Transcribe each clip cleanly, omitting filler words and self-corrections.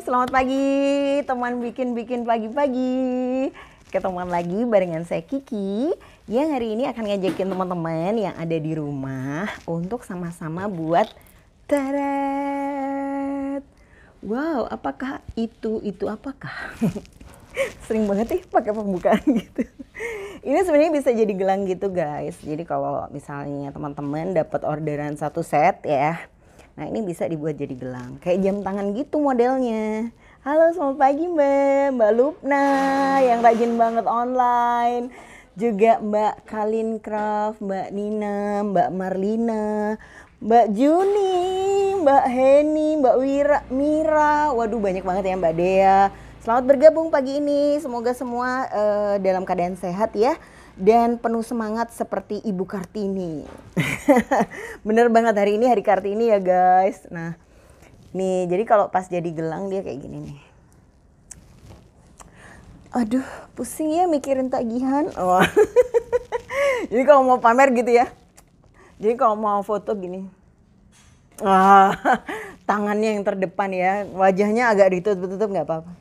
Selamat pagi teman bikin pagi-pagi. Ketemuan lagi barengan saya Kiki yang hari ini akan ngajakin teman-teman yang ada di rumah untuk sama-sama buat tarat. Wow, apakah itu apakah? Sering banget nih pakai pembukaan gitu. Ini sebenarnya bisa jadi gelang gitu guys. Jadi kalau misalnya teman-teman dapat orderan satu set ya, nah ini bisa dibuat jadi gelang. Kayak jam tangan gitu modelnya. Halo selamat pagi Mbak Lupna yang rajin banget online. Juga Mbak Kalin Craft, Mbak Nina, Mbak Marlina, Mbak Juni, Mbak Heni, Mbak Mira. Waduh banyak banget ya Mbak Dea. Selamat bergabung pagi ini. Semoga semua dalam keadaan sehat ya. Dan penuh semangat seperti Ibu Kartini. Bener banget hari ini hari Kartini ya guys. Nah nih jadi kalau pas jadi gelang dia kayak gini nih. Aduh pusing ya mikirin tagihan. Oh. Jadi kalau mau pamer gitu ya. Jadi kalau mau foto gini. Tangannya yang terdepan ya. Wajahnya agak ditutup-tutup gak apa-apa.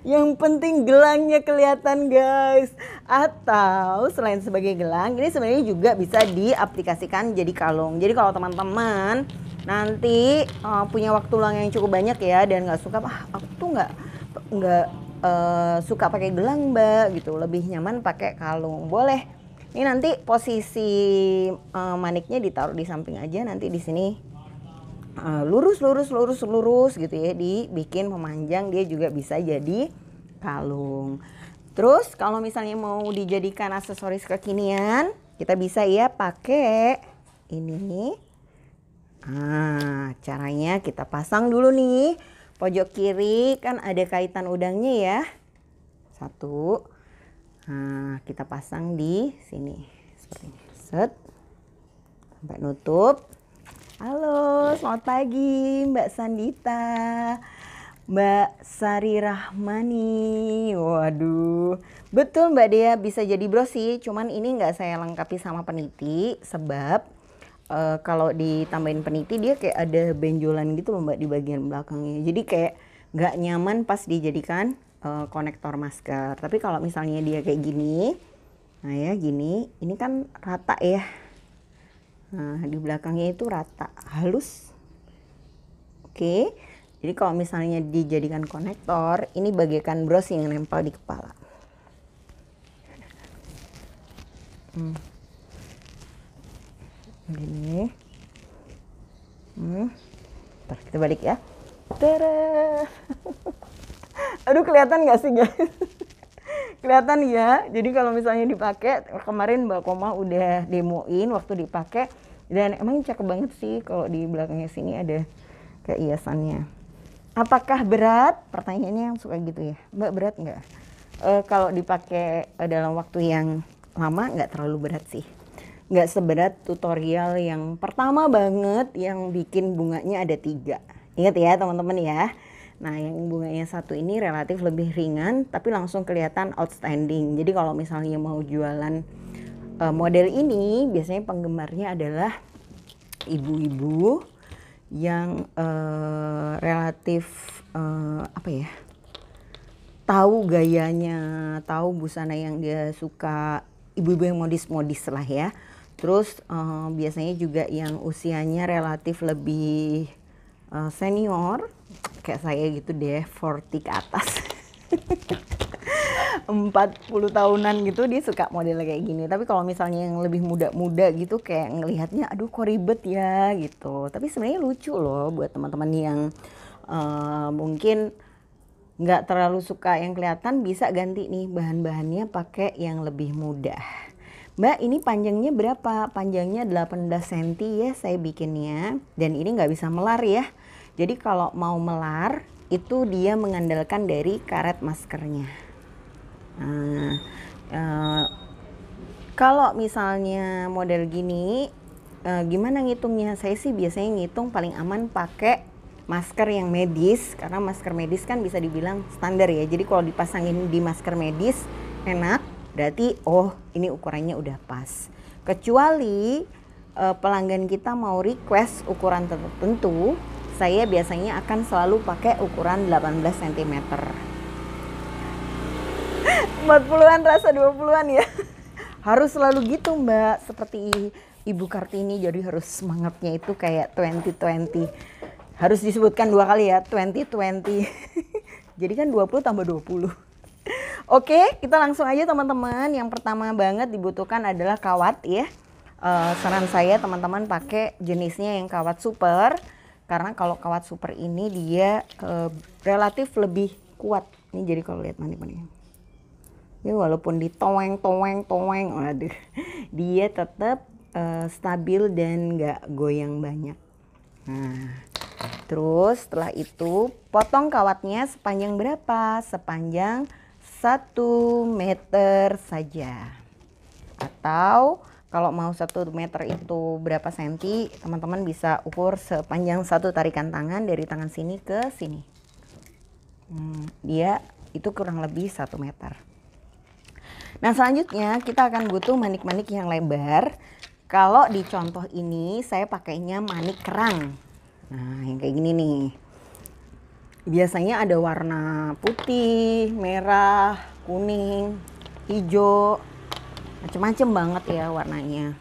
Yang penting gelangnya kelihatan guys. Atau selain sebagai gelang ini sebenarnya juga bisa diaplikasikan jadi kalung. Jadi kalau teman-teman nanti punya waktu luang yang cukup banyak ya dan nggak suka aku tuh nggak suka pakai gelang Mbak gitu, lebih nyaman pakai kalung, boleh. Ini nanti posisi maniknya ditaruh di samping aja, nanti di sini lurus gitu ya, dibikin memanjang, dia juga bisa jadi kalung. Terus kalau misalnya mau dijadikan aksesoris kekinian, kita bisa ya pakai ini. Caranya kita pasang dulu nih pojok kiri, kan ada kaitan udangnya ya. Satu. Nah, kita pasang di sini seperti ini. Set. Sampai nutup. Halo, selamat pagi Mbak Sandita, Mbak Sari Rahmani. Waduh, betul Mbak Dea, bisa jadi bros sih. Cuman ini nggak saya lengkapi sama peniti sebab kalau ditambahin peniti dia kayak ada benjolan gitu loh Mbak di bagian belakangnya. Jadi kayak nggak nyaman pas dijadikan konektor masker. Tapi kalau misalnya dia kayak gini, nah ya gini, ini kan rata ya. Nah, di belakangnya itu rata, halus. Oke. Jadi kalau misalnya dijadikan konektor, ini bagaikan bros yang nempel di kepala. Gini. Ntar kita balik ya. Tada. Aduh, kelihatan nggak sih guys? Kelihatan ya. Jadi kalau misalnya dipakai, kemarin Mbak Koma udah demoin waktu dipakai dan emang cakep banget sih. Kalau di belakangnya sini ada kayak hiasannya. Apakah berat? Pertanyaannya yang suka gitu ya. Mbak, berat nggak? Kalau dipakai dalam waktu yang lama nggak terlalu berat sih. Nggak seberat tutorial yang pertama banget yang bikin bunganya ada 3. Ingat ya teman-teman ya. Nah yang bunganya 1 ini relatif lebih ringan tapi langsung kelihatan outstanding. Jadi kalau misalnya mau jualan model ini biasanya penggemarnya adalah ibu-ibu yang relatif tahu gayanya, tahu busana yang dia suka, ibu-ibu yang modis-modis lah ya. Terus biasanya juga yang usianya relatif lebih senior kayak saya gitu deh, 40 ke atas. 40 tahunan gitu dia suka model kayak gini. Tapi kalau misalnya yang lebih muda-muda gitu kayak ngelihatnya aduh kok ribet ya gitu. Tapi sebenarnya lucu loh buat teman-teman yang mungkin nggak terlalu suka yang kelihatan, bisa ganti nih bahan-bahannya pakai yang lebih mudah. Mbak ini panjangnya berapa? Panjangnya 18 cm ya saya bikinnya. Dan ini nggak bisa melar ya. Jadi kalau mau melar itu dia mengandalkan dari karet maskernya. Nah, kalau misalnya model gini, gimana ngitungnya? Saya sih biasanya ngitung paling aman pakai masker yang medis, karena masker medis kan bisa dibilang standar ya. Jadi kalau dipasangin di masker medis enak, berarti oh ini ukurannya udah pas. Kecuali pelanggan kita mau request ukuran tertentu, saya biasanya akan selalu pakai ukuran 18 cm. 40-an rasa 20-an ya. Harus selalu gitu Mbak, seperti Ibu Kartini, jadi harus semangatnya itu kayak 2020. Harus disebutkan 2 kali ya, 2020. Jadi kan 20 tambah 20. Oke, kita langsung aja teman-teman. Yang pertama banget dibutuhkan adalah kawat ya. Saran saya teman-teman pakai jenisnya yang kawat super, karena kalau kawat super ini dia relatif lebih kuat. Ini jadi kalau lihat manik-manik ya, walaupun ditoweng, waduh, dia tetap stabil dan nggak goyang banyak. Nah, terus setelah itu potong kawatnya sepanjang berapa? Sepanjang 1 meter saja. Atau kalau mau 1 meter itu berapa senti, teman-teman bisa ukur sepanjang 1 tarikan tangan dari tangan sini ke sini. Dia itu kurang lebih 1 meter. Nah selanjutnya kita akan butuh manik-manik yang lebar. Kalau di contoh ini saya pakainya manik kerang. Nah yang kayak gini nih. Biasanya ada warna putih, merah, kuning, hijau. Macem-macem banget ya warnanya.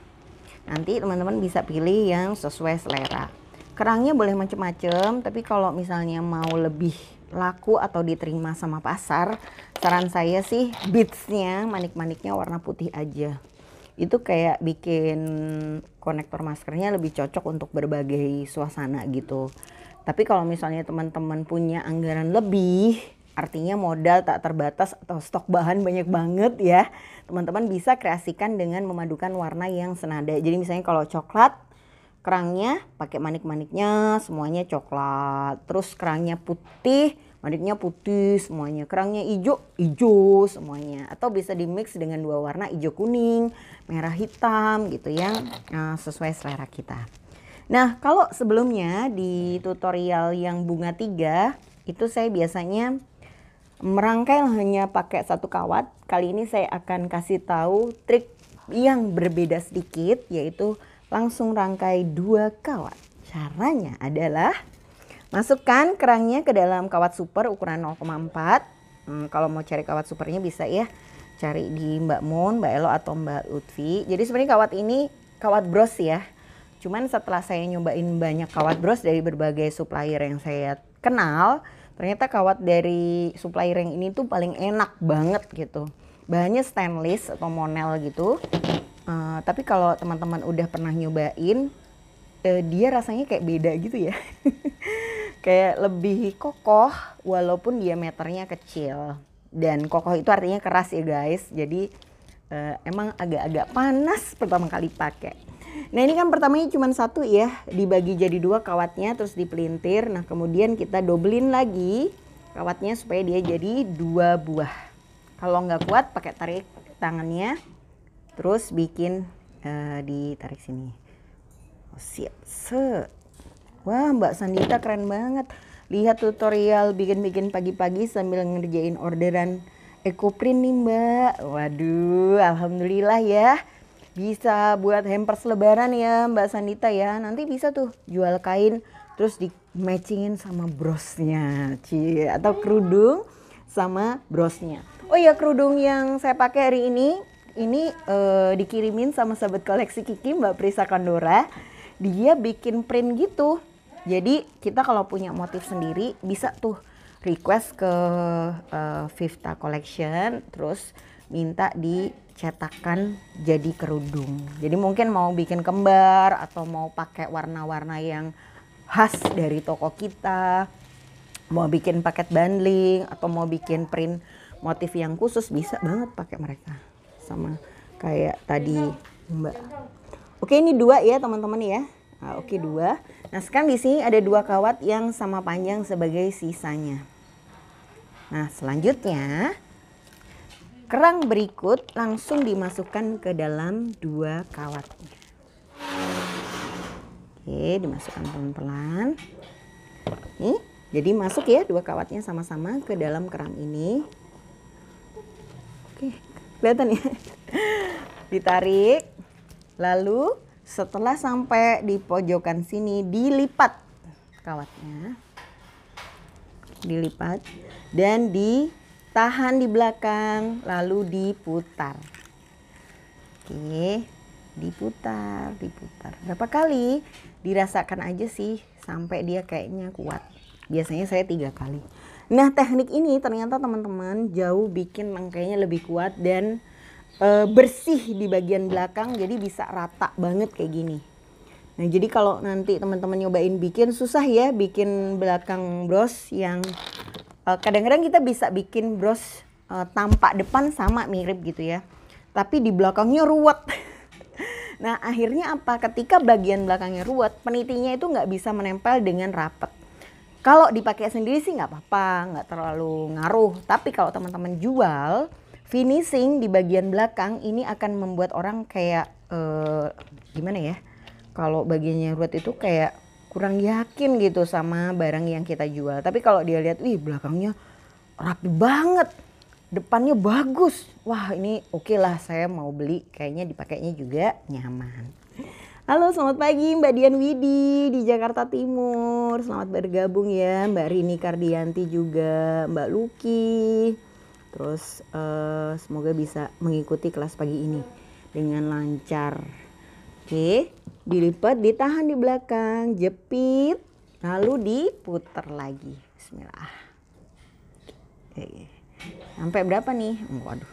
Nanti teman-teman bisa pilih yang sesuai selera. Kerangnya boleh macem-macem, tapi kalau misalnya mau lebih laku atau diterima sama pasar, saran saya sih beadsnya, manik-maniknya warna putih aja. Itu kayak bikin konektor maskernya lebih cocok untuk berbagai suasana gitu. Tapi kalau misalnya teman-teman punya anggaran lebih, artinya modal tak terbatas atau stok bahan banyak banget ya, teman-teman bisa kreasikan dengan memadukan warna yang senada. Jadi misalnya kalau coklat, kerangnya pakai manik-maniknya semuanya coklat. Terus kerangnya putih, maniknya putih semuanya. Kerangnya hijau, hijau semuanya. Atau bisa dimix dengan 2 warna, hijau kuning, merah hitam gitu yang sesuai selera kita. Nah kalau sebelumnya di tutorial yang bunga 3 itu saya biasanya merangkai hanya pakai 1 kawat. Kali ini saya akan kasih tahu trik yang berbeda sedikit, yaitu langsung rangkai 2 kawat. Caranya adalah masukkan kerangnya ke dalam kawat super ukuran 0,4. Kalau mau cari kawat supernya bisa ya cari di Mbak Mun, Mbak Elo atau Mbak Lutfi. Jadi sebenarnya kawat ini kawat bros ya. Cuman setelah saya nyobain banyak kawat bros dari berbagai supplier yang saya kenal, ternyata kawat dari supplier yang ini tuh paling enak banget gitu. Bahannya stainless atau monel gitu. Tapi kalau teman-teman udah pernah nyobain, dia rasanya kayak beda gitu ya. Kayak lebih kokoh walaupun diameternya kecil. Dan kokoh itu artinya keras ya guys. Jadi emang agak-agak panas pertama kali pakai. Nah ini kan pertamanya cuma 1 ya, dibagi jadi 2 kawatnya terus dipelintir. Nah kemudian kita dobelin lagi kawatnya supaya dia jadi 2 buah. Kalau nggak kuat pakai tarik tangannya, terus bikin ditarik sini. Oh, siap. Set. Wah Mbak Sandita keren banget. Lihat tutorial bikin-bikin pagi-pagi sambil ngerjain orderan EcoPrint nih Mbak. Waduh alhamdulillah ya. Bisa buat hampers lebaran ya Mbak Sandita ya. Nanti bisa tuh jual kain terus di matchingin sama brosnya. Atau kerudung sama brosnya. Oh iya, kerudung yang saya pakai hari ini dikirimin sama sahabat koleksi Kiki Mbak Prisa Kondora. Dia bikin print gitu. Jadi kita kalau punya motif sendiri bisa tuh request ke Vivta Collection terus minta dicetakan jadi kerudung. Jadi mungkin mau bikin kembar atau mau pakai warna-warna yang khas dari toko kita, mau bikin paket bundling atau mau bikin print motif yang khusus, bisa banget pakai mereka. Sama kayak tadi Mbak. Oke ini 2 ya teman-teman ya. Nah, oke 2. Nah sekarang di sini ada 2 kawat yang sama panjang sebagai sisanya. Nah selanjutnya kerang berikut langsung dimasukkan ke dalam 2 kawatnya. Oke, dimasukkan pelan-pelan. Nih, jadi masuk ya 2 kawatnya sama-sama ke dalam kerang ini. Oke, kelihatan ya. Ditarik. Lalu setelah sampai di pojokan sini dilipat kawatnya, dilipat dan ditahan di belakang lalu diputar. Oke, diputar. Berapa kali? Dirasakan aja sih sampai dia kayaknya kuat. Biasanya saya 3 kali. Nah, teknik ini ternyata teman-teman jauh bikin rangkainya lebih kuat dan bersih di bagian belakang, jadi bisa rata banget kayak gini. Nah, jadi kalau nanti teman-teman nyobain bikin, susah ya bikin belakang bros yang kadang-kadang kita bisa bikin bros tampak depan sama mirip gitu ya, tapi di belakangnya ruwet. Nah, akhirnya apa? Ketika bagian belakangnya ruwet, penitinya itu nggak bisa menempel dengan rapat. Kalau dipakai sendiri sih nggak apa-apa, nggak terlalu ngaruh. Tapi kalau teman-teman jual, finishing di bagian belakang ini akan membuat orang kayak gimana ya? Kalau bagiannya ruwet itu kayak kurang yakin gitu sama barang yang kita jual. Tapi kalau dia lihat, wih belakangnya rapi banget, depannya bagus. Wah ini oke lah, saya mau beli, kayaknya dipakainya juga nyaman. Halo, selamat pagi Mbak Dian Widi di Jakarta Timur. Selamat bergabung ya Mbak Rini Kardianti juga, Mbak Luki. Terus semoga bisa mengikuti kelas pagi ini dengan lancar. Oke, dilipat, ditahan di belakang, jepit, lalu diputar lagi. Bismillah. Oke. Sampai berapa nih? Waduh,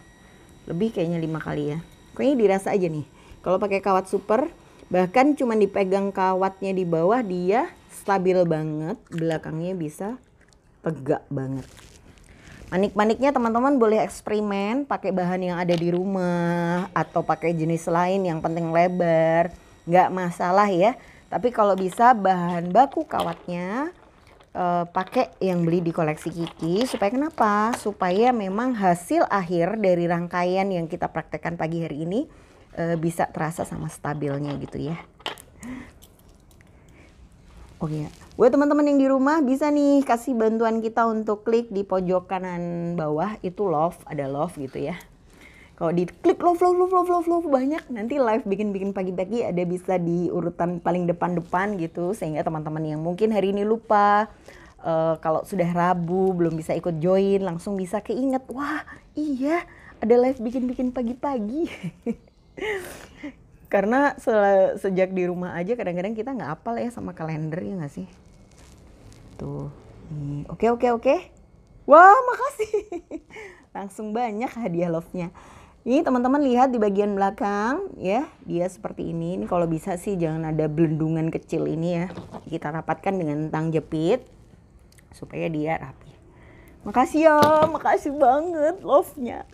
lebih kayaknya 5 kali ya. Kayaknya dirasa aja nih. Kalau pakai kawat super, bahkan cuma dipegang kawatnya di bawah, dia stabil banget, belakangnya bisa tegak banget. Manik-maniknya teman-teman boleh eksperimen pakai bahan yang ada di rumah atau pakai jenis lain, yang penting lebar, nggak masalah ya. Tapi kalau bisa bahan baku kawatnya pakai yang beli di koleksi Kiki. Supaya kenapa? Supaya memang hasil akhir dari rangkaian yang kita praktekkan pagi hari ini bisa terasa sama stabilnya gitu ya. Oke ya, buat teman-teman yang di rumah bisa nih kasih bantuan kita untuk klik di pojok kanan bawah itu love, ada love gitu ya. Kalau diklik love banyak, nanti live bikin pagi-pagi ada bisa di urutan paling depan gitu, sehingga teman-teman yang mungkin hari ini lupa, kalau sudah Rabu belum bisa ikut join, langsung bisa keinget, wah iya ada live bikin pagi-pagi. Karena sejak di rumah aja kadang-kadang kita nggak hafal ya sama kalender, ya nggak sih? Tuh, nih. Oke. Wah, makasih. Langsung banyak hadiah love-nya. Ini teman-teman lihat di bagian belakang ya, dia seperti ini. Ini kalau bisa sih jangan ada belendungan kecil ini ya. Kita rapatkan dengan tang jepit supaya dia rapi. Makasih ya, makasih banget love-nya.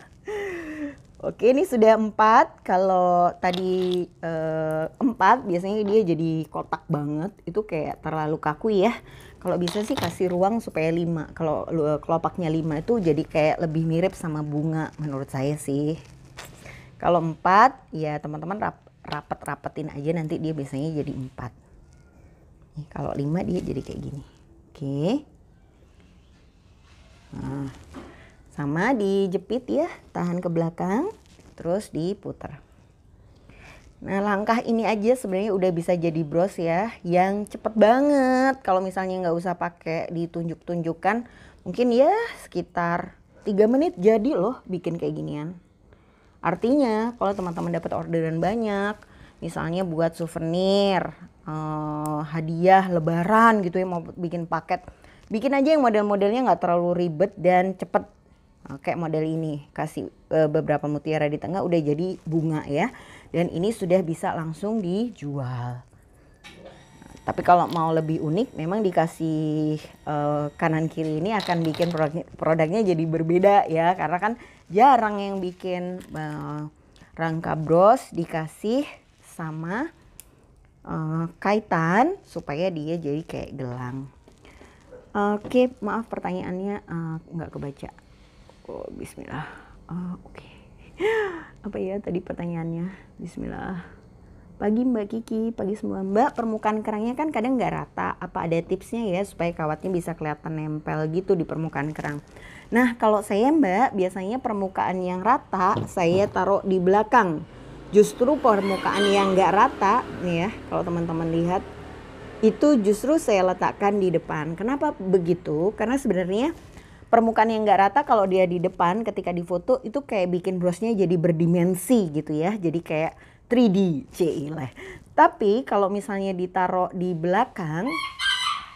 Oke, ini sudah 4. Kalau tadi 4 biasanya dia jadi kotak banget. Itu kayak terlalu kaku ya. Kalau bisa sih kasih ruang supaya 5. Kalau kelopaknya 5 itu jadi kayak lebih mirip sama bunga menurut saya sih. Kalau 4 ya teman-teman rapetin aja, nanti dia biasanya jadi 4. Nih, kalau 5 dia jadi kayak gini. Oke. Nah, sama dijepit ya, tahan ke belakang, terus diputar. Nah, langkah ini aja sebenarnya udah bisa jadi bros ya, yang cepet banget. Kalau misalnya nggak usah pakai ditunjuk-tunjukkan, mungkin ya sekitar 3 menit jadi loh bikin kayak ginian. Artinya kalau teman-teman dapat orderan banyak, misalnya buat souvenir, hadiah lebaran gitu ya, mau bikin paket, bikin aja yang model-modelnya nggak terlalu ribet dan cepet. Kayak model ini, kasih beberapa mutiara di tengah udah jadi bunga ya. Dan ini sudah bisa langsung dijual. Tapi kalau mau lebih unik memang dikasih kanan kiri ini akan bikin produknya jadi berbeda ya. Karena kan jarang yang bikin rangka bros dikasih sama kaitan supaya dia jadi kayak gelang. Oke, maaf pertanyaannya nggak kebaca. Oh, bismillah. Oke. Apa ya tadi pertanyaannya? Bismillah. Pagi Mbak Kiki, pagi semua Mbak. Permukaan kerangnya kan kadang nggak rata. Apa ada tipsnya ya supaya kawatnya bisa kelihatan nempel gitu di permukaan kerang? Nah, kalau saya Mbak, biasanya permukaan yang rata saya taruh di belakang. Justru permukaan yang nggak rata nih ya, kalau teman-teman lihat, itu justru saya letakkan di depan. Kenapa begitu? Karena sebenarnya permukaan yang nggak rata kalau dia di depan ketika difoto itu kayak bikin brosnya jadi berdimensi gitu ya. Jadi kayak 3D, cilah. Tapi kalau misalnya ditaruh di belakang,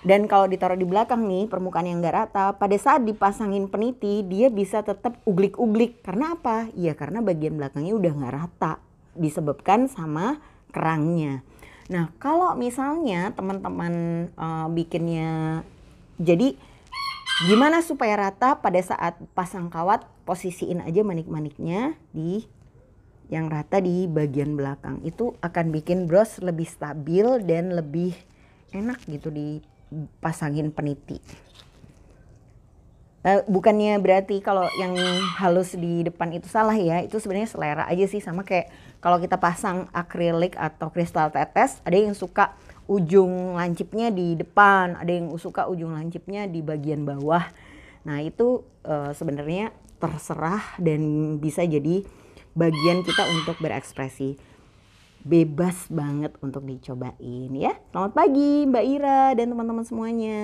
dan kalau ditaruh di belakang nih permukaan yang nggak rata, pada saat dipasangin peniti dia bisa tetap uglik-uglik. Karena apa? Ya karena bagian belakangnya udah nggak rata, disebabkan sama kerangnya. Nah kalau misalnya teman-teman bikinnya, jadi gimana supaya rata? Pada saat pasang kawat, posisiin aja manik-maniknya di yang rata di bagian belakang. Itu akan bikin bros lebih stabil dan lebih enak gitu dipasangin peniti. Bukannya berarti kalau yang halus di depan itu salah ya, itu sebenarnya selera aja sih. Sama kayak kalau kita pasang akrilik atau kristal tetes, ada yang suka ujung lancipnya di depan, ada yang suka ujung lancipnya di bagian bawah. Nah itu sebenarnya terserah dan bisa jadi bagian kita untuk berekspresi. Bebas banget untuk dicobain ya. Selamat pagi Mbak Ira dan teman-teman semuanya.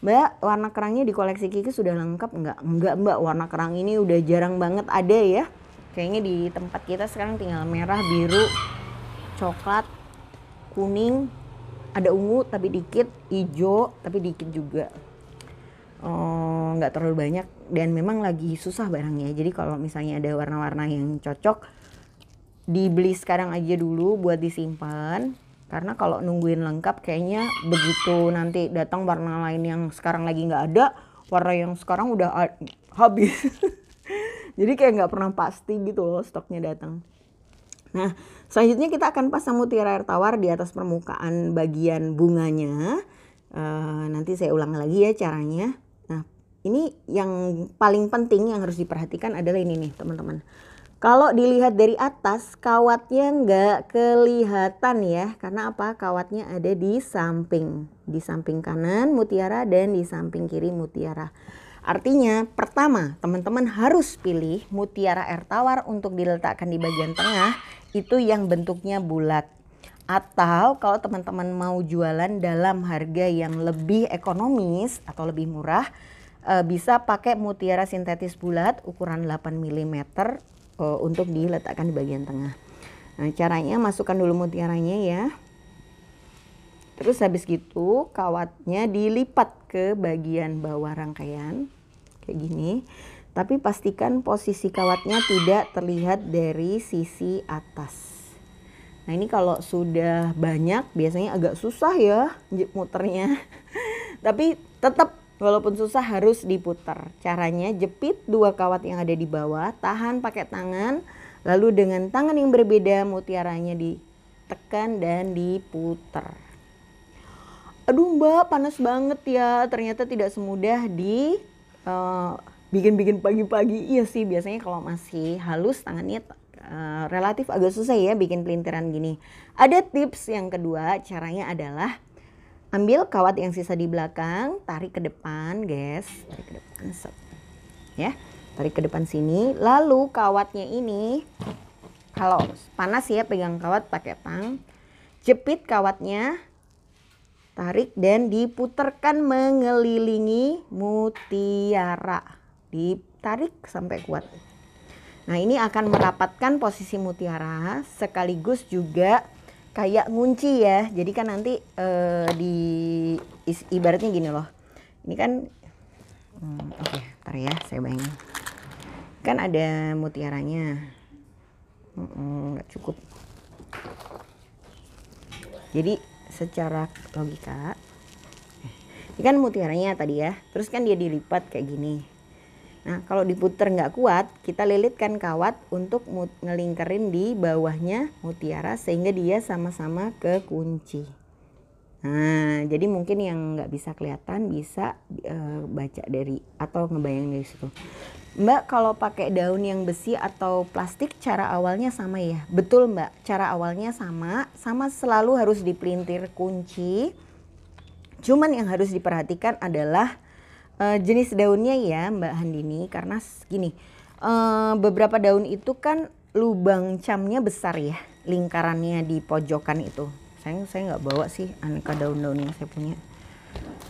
Mbak, warna kerangnya di koleksi Kiki sudah lengkap enggak? Enggak Mbak, warna kerang ini udah jarang banget ada ya. Kayaknya di tempat kita sekarang tinggal merah, biru, coklat, kuning, ada ungu tapi dikit, hijau tapi dikit juga. Nggak terlalu banyak dan memang lagi susah barangnya. Jadi kalau misalnya ada warna-warna yang cocok, dibeli sekarang aja dulu buat disimpan. Karena kalau nungguin lengkap kayaknya begitu nanti datang warna lain yang sekarang lagi nggak ada, warna yang sekarang udah habis. Jadi kayak nggak pernah pasti gitu loh stoknya datang. Nah selanjutnya kita akan pasang mutiara air tawar di atas permukaan bagian bunganya. Nanti saya ulang lagi ya caranya. Nah ini yang paling penting yang harus diperhatikan adalah ini nih teman-teman. Kalau dilihat dari atas kawatnya nggak kelihatan ya. Karena apa? Kawatnya ada di samping kanan mutiara dan di samping kiri mutiara. Artinya pertama teman-teman harus pilih mutiara air tawar untuk diletakkan di bagian tengah itu yang bentuknya bulat. Atau kalau teman-teman mau jualan dalam harga yang lebih ekonomis atau lebih murah, bisa pakai mutiara sintetis bulat ukuran 8 mm untuk diletakkan di bagian tengah. Nah caranya masukkan dulu mutiaranya ya. Terus habis gitu kawatnya dilipat ke bagian bawah rangkaian kayak gini. Tapi pastikan posisi kawatnya tidak terlihat dari sisi atas. Nah ini kalau sudah banyak biasanya agak susah ya muternya. Tapi tetap walaupun susah harus diputar. Caranya jepit dua kawat yang ada di bawah, tahan pakai tangan, lalu dengan tangan yang berbeda mutiaranya ditekan dan diputar. Aduh Mbak, panas banget ya. Ternyata tidak semudah di bikin pagi-pagi. Iya sih, biasanya kalau masih halus tangannya relatif agak susah ya bikin pelintiran gini. Ada tips yang kedua, caranya adalah ambil kawat yang sisa di belakang, tarik ke depan, guys. Tarik ke depan, ya. Tarik ke depan sini. Lalu kawatnya ini, kalau panas ya pegang kawat pakai tang, jepit kawatnya, tarik dan diputarkan mengelilingi mutiara. Ditarik sampai kuat. Nah ini akan merapatkan posisi mutiara sekaligus juga kayak ngunci ya. Jadi kan nanti ibaratnya gini loh. Ini kan oke, ntar ya saya bayangin. Kan ada mutiaranya. Nggak cukup. Jadi secara logika ini kan mutiaranya tadi ya. Terus kan dia dilipat kayak gini. Nah kalau diputer nggak kuat, kita lilitkan kawat untuk ngelingkerin di bawahnya mutiara sehingga dia sama-sama kekunci. Nah jadi mungkin yang nggak bisa kelihatan bisa baca dari atau ngebayang dari situ. Mbak kalau pakai daun yang besi atau plastik cara awalnya sama ya? Betul Mbak, cara awalnya sama selalu harus dipelintir kunci. Cuman yang harus diperhatikan adalah jenis daunnya ya Mbak Handini, karena gini beberapa daun itu kan lubang camnya besar ya, lingkarannya di pojokan itu Sayang saya nggak bawa sih aneka daun-daun yang saya punya.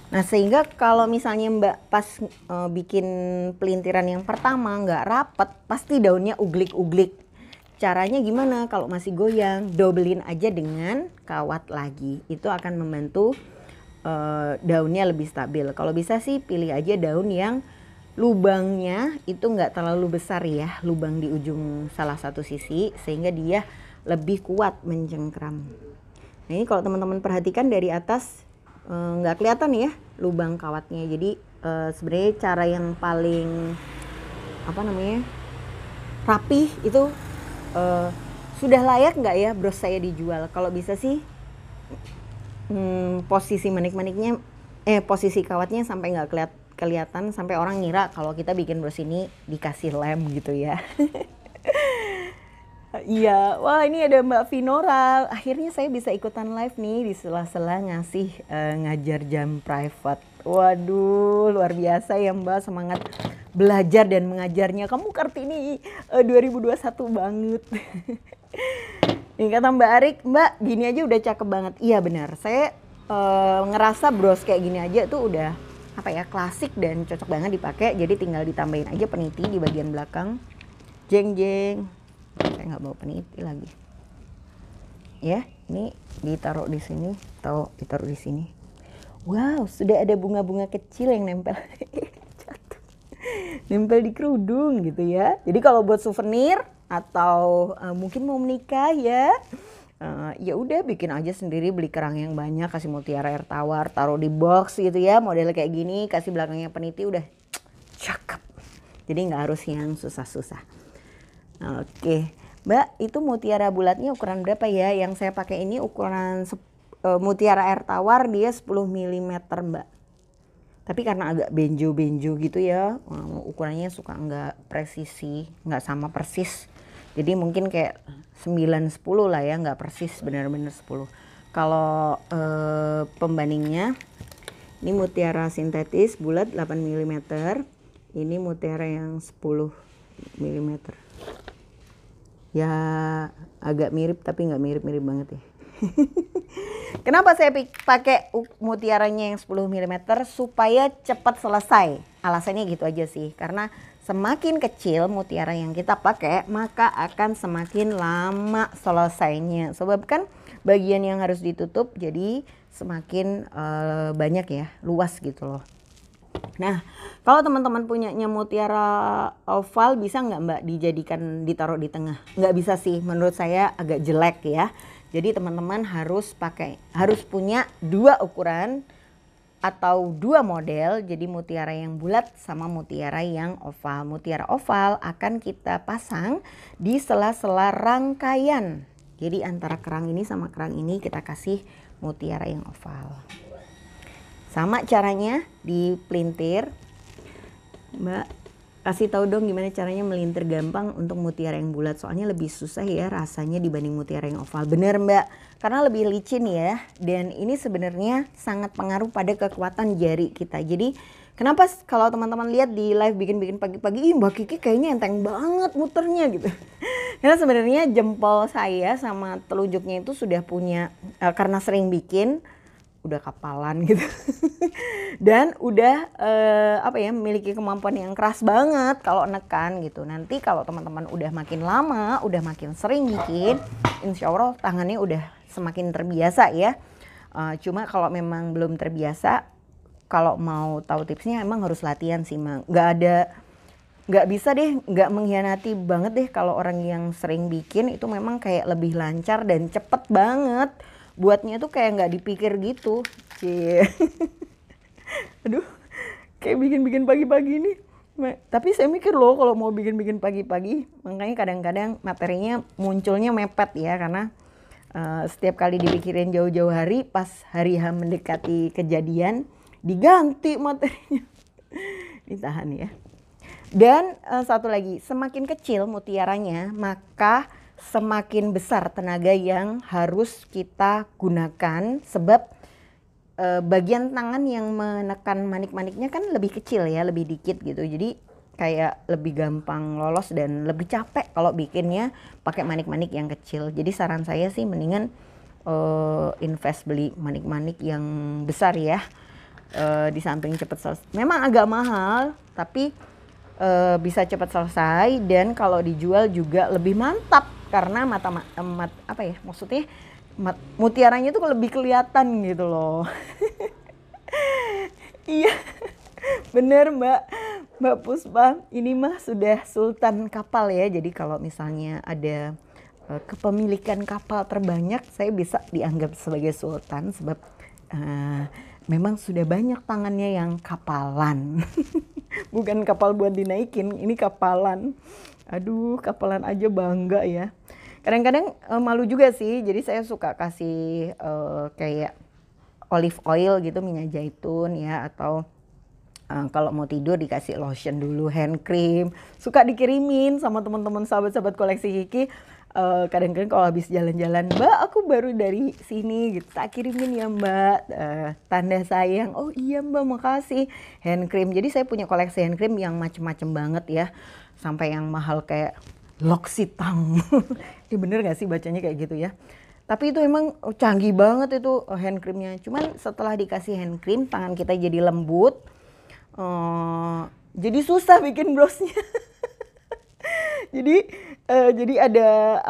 Nah sehingga kalau misalnya Mbak pas bikin pelintiran yang pertama nggak rapet, pasti daunnya uglik-uglik. Caranya gimana? Kalau masih goyang, dobelin aja dengan kawat lagi. Itu akan membantu daunnya lebih stabil. Kalau bisa sih pilih aja daun yang lubangnya itu nggak terlalu besar ya, lubang di ujung salah satu sisi, sehingga dia lebih kuat mencengkram. Nah ini kalau teman-teman perhatikan dari atas nggak kelihatan ya lubang kawatnya. Jadi sebenarnya cara yang paling rapih itu sudah layak nggak ya bros saya dijual. Kalau bisa sih posisi manik-maniknya posisi kawatnya sampai nggak kelihatan, sampai orang ngira kalau kita bikin bros ini dikasih lem gitu ya. Iya, wah ini ada Mbak Vinora. Akhirnya saya bisa ikutan live nih di sela-sela ngasih ngajar jam private. Waduh, luar biasa ya Mbak, semangat belajar dan mengajarnya. Kamu Kartini 2021 banget. Ini kata Mbak Arik, Mbak gini aja udah cakep banget. Iya benar, saya ngerasa bros kayak gini aja tuh udah klasik dan cocok banget dipakai. Jadi tinggal ditambahin aja peniti di bagian belakang. Jeng jeng. Saya nggak bawa peniti lagi. Ya, ini ditaruh di sini atau ditaruh di sini. Wow, sudah ada bunga-bunga kecil yang nempel. Jatuh. Nempel di kerudung gitu ya. Jadi kalau buat souvenir atau mungkin mau menikah ya, ya udah bikin aja sendiri, beli kerang yang banyak, kasih mutiara air tawar, taruh di box gitu ya, model kayak gini, kasih belakangnya peniti, udah cakep. Jadi nggak harus yang susah-susah. Oke, Mbak, itu mutiara bulatnya ukuran berapa ya? Yang saya pakai ini ukuran mutiara air tawar, dia 10 mm Mbak. Tapi karena agak benjo-benjo gitu ya, ukurannya suka nggak presisi, nggak sama persis. Jadi mungkin kayak 9-10 lah ya, nggak persis benar-benar 10. Kalau pembandingnya, ini mutiara sintetis bulat 8 mm, ini mutiara yang 10 mm. Ya agak mirip tapi nggak mirip-mirip banget ya. Kenapa saya pakai mutiaranya yang 10 mm? Supaya cepat selesai. Alasannya gitu aja sih. Karena semakin kecil mutiara yang kita pakai, maka akan semakin lama selesainya. Sebab kan bagian yang harus ditutup jadi semakin banyak ya, luas gitu loh. Nah, kalau teman-teman punyanya mutiara oval, bisa nggak Mbak ditaruh di tengah? Nggak bisa sih, menurut saya agak jelek ya. Jadi teman-teman harus punya dua ukuran atau dua model. Jadi mutiara yang bulat sama mutiara yang oval. Mutiara oval akan kita pasang di sela-sela rangkaian. Jadi antara kerang ini sama kerang ini kita kasih mutiara yang oval. Sama caranya di pelintir. Mbak kasih tahu dong gimana caranya melintir gampang untuk mutiara yang bulat. Soalnya lebih susah ya rasanya dibanding mutiara yang oval. Bener Mbak, karena lebih licin ya. Dan ini sebenarnya sangat pengaruh pada kekuatan jari kita. Jadi kenapa kalau teman-teman lihat di live bikin-bikin pagi-pagi, Mbak Kiki kayaknya enteng banget muternya gitu. Karena sebenarnya jempol saya sama telunjuknya itu sudah punya, karena sering bikin, udah kapalan gitu. Dan udah memiliki kemampuan yang keras banget kalau nekan gitu. Nanti kalau teman-teman udah makin lama, udah makin sering bikin, insya Allah tangannya udah semakin terbiasa ya. Cuma kalau memang belum terbiasa, kalau mau tahu tipsnya emang harus latihan sih Mang. Nggak bisa deh, nggak mengkhianati banget deh kalau orang yang sering bikin itu memang kayak lebih lancar dan cepet banget. Buatnya tuh kayak nggak dipikir gitu. Cie. Aduh, kayak bikin-bikin pagi-pagi nih. Tapi saya mikir loh kalau mau bikin-bikin pagi-pagi, makanya kadang-kadang materinya munculnya mepet ya, karena setiap kali dipikirin jauh-jauh hari, pas hari H mendekati kejadian, diganti materinya. Ditahan ya. Dan satu lagi, semakin kecil mutiaranya, maka semakin besar tenaga yang harus kita gunakan, sebab bagian tangan yang menekan manik-maniknya kan lebih kecil ya, lebih dikit gitu. Jadi kayak lebih gampang lolos dan lebih capek kalau bikinnya pakai manik-manik yang kecil. Jadi saran saya sih mendingan invest beli manik-manik yang besar ya. Di samping cepat selesai, memang agak mahal tapi bisa cepat selesai, dan kalau dijual juga lebih mantap karena maksudnya mutiaranya itu lebih kelihatan gitu loh. Iya, bener Mbak Puspa, ini mah sudah sultan kapal ya. Jadi kalau misalnya ada kepemilikan kapal terbanyak, saya bisa dianggap sebagai sultan sebab memang sudah banyak tangannya yang kapalan. Bukan kapal buat dinaikin, ini kapalan. Aduh, kapalan aja bangga ya. Kadang-kadang malu juga sih, jadi saya suka kasih kayak olive oil gitu, minyak zaitun ya, atau kalau mau tidur dikasih lotion dulu, hand cream. Suka dikirimin sama teman-teman sahabat-sahabat koleksi Kiki. Kadang-kadang kalau habis jalan-jalan, Mbak aku baru dari sini gitu, tak kirimin ya Mbak, tanda sayang. Oh iya Mbak, makasih. Hand cream, jadi saya punya koleksi hand cream yang macem-macem banget ya, sampai yang mahal kayak L'Occitane. Bener gak sih bacanya kayak gitu ya? Tapi itu emang canggih banget itu hand creamnya. Cuman setelah dikasih hand cream, tangan kita jadi lembut, jadi susah bikin brosnya. Jadi ada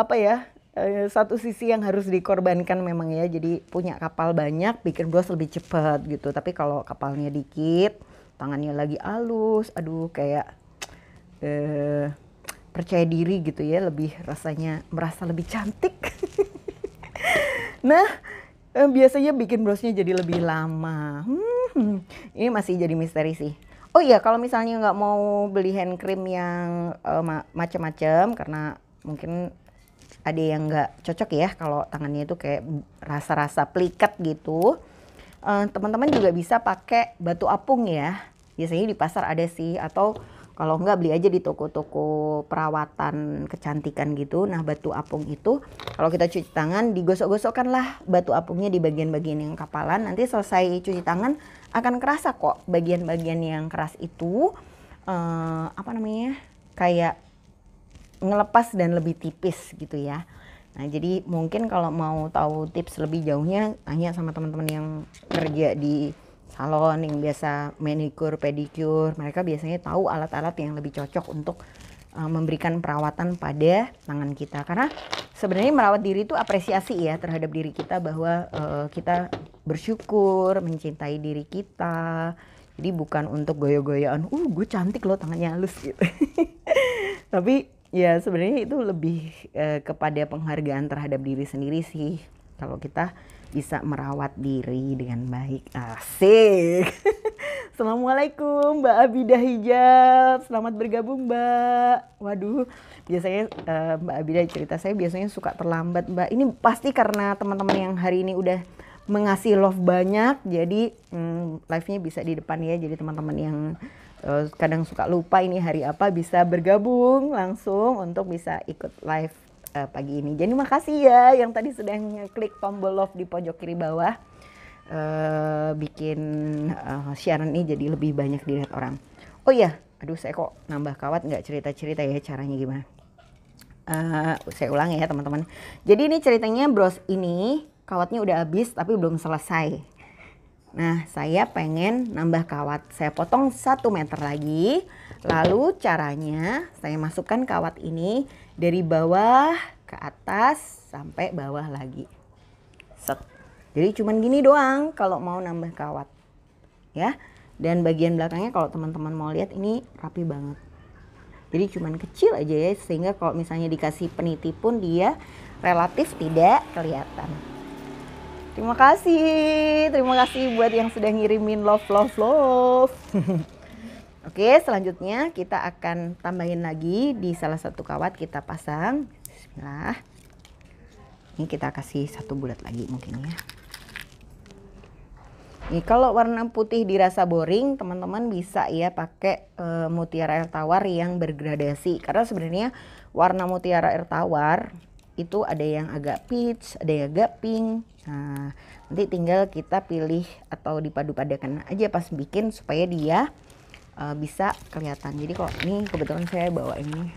satu sisi yang harus dikorbankan memang ya. Jadi punya kapal banyak bikin bros lebih cepat gitu. Tapi kalau kapalnya dikit, tangannya lagi halus, aduh kayak percaya diri gitu ya, lebih rasanya merasa lebih cantik. Nah, biasanya bikin brosnya jadi lebih lama. Ini masih jadi misteri sih. Oh iya, kalau misalnya nggak mau beli hand cream yang macam-macam, karena mungkin ada yang nggak cocok ya kalau tangannya itu kayak rasa-rasa pliket gitu, teman-teman juga bisa pakai batu apung ya. Biasanya di pasar ada sih, atau kalau nggak beli aja di toko-toko perawatan kecantikan gitu. Nah, batu apung itu kalau kita cuci tangan, digosok-gosokkan lah batu apungnya di bagian-bagian yang kapalan. Nanti selesai cuci tangan akan kerasa kok bagian-bagian yang keras itu kayak ngelepas dan lebih tipis gitu ya. Nah, jadi mungkin kalau mau tahu tips lebih jauhnya, tanya sama teman-teman yang kerja di salon yang biasa manicure, pedicure. Mereka biasanya tahu alat-alat yang lebih cocok untuk memberikan perawatan pada tangan kita. Karena sebenarnya merawat diri itu apresiasi ya terhadap diri kita, bahwa kita bersyukur, mencintai diri kita. Jadi bukan untuk goyo-goyoan, gue cantik loh tangannya halus gitu. Tapi ya sebenarnya itu lebih kepada penghargaan terhadap diri sendiri sih. Kalau kita bisa merawat diri dengan baik. Asik. Assalamualaikum Mbak Abidah Hijab. Selamat bergabung Mbak. Waduh, biasanya Mbak Abidah cerita, saya biasanya suka terlambat Mbak. Ini pasti karena teman-teman yang hari ini udah mengasih love banyak. Jadi live-nya bisa di depan ya. Jadi teman-teman yang kadang suka lupa ini hari apa, bisa bergabung langsung untuk bisa ikut live pagi ini. Jadi makasih ya yang tadi sudah klik tombol love di pojok kiri bawah, bikin siaran ini jadi lebih banyak dilihat orang. Oh iya, aduh saya kok nambah kawat nggak cerita-cerita ya caranya gimana. Saya ulang ya teman-teman. Jadi ini ceritanya bros ini kawatnya udah habis tapi belum selesai. Nah, saya pengen nambah kawat. Saya potong 1 meter lagi. Lalu caranya saya masukkan kawat ini dari bawah ke atas sampai bawah lagi. Set. Jadi cuman gini doang kalau mau nambah kawat. Ya. Dan bagian belakangnya kalau teman-teman mau lihat ini rapi banget. Jadi cuman kecil aja ya, sehingga kalau misalnya dikasih peniti pun dia relatif tidak kelihatan. Terima kasih buat yang sudah ngirimin love. Oke, selanjutnya kita akan tambahin lagi di salah satu kawat, kita pasang. Bismillah. Ini kita kasih 1 bulat lagi mungkin ya. Nih kalau warna putih dirasa boring, teman-teman bisa ya pakai mutiara air tawar yang bergradasi. Karena sebenarnya warna mutiara air tawar itu ada yang agak peach, ada yang agak pink. Nah, nanti tinggal kita pilih atau dipadu-padakan aja pas bikin supaya dia bisa kelihatan. Jadi kok ini kebetulan saya bawa ini.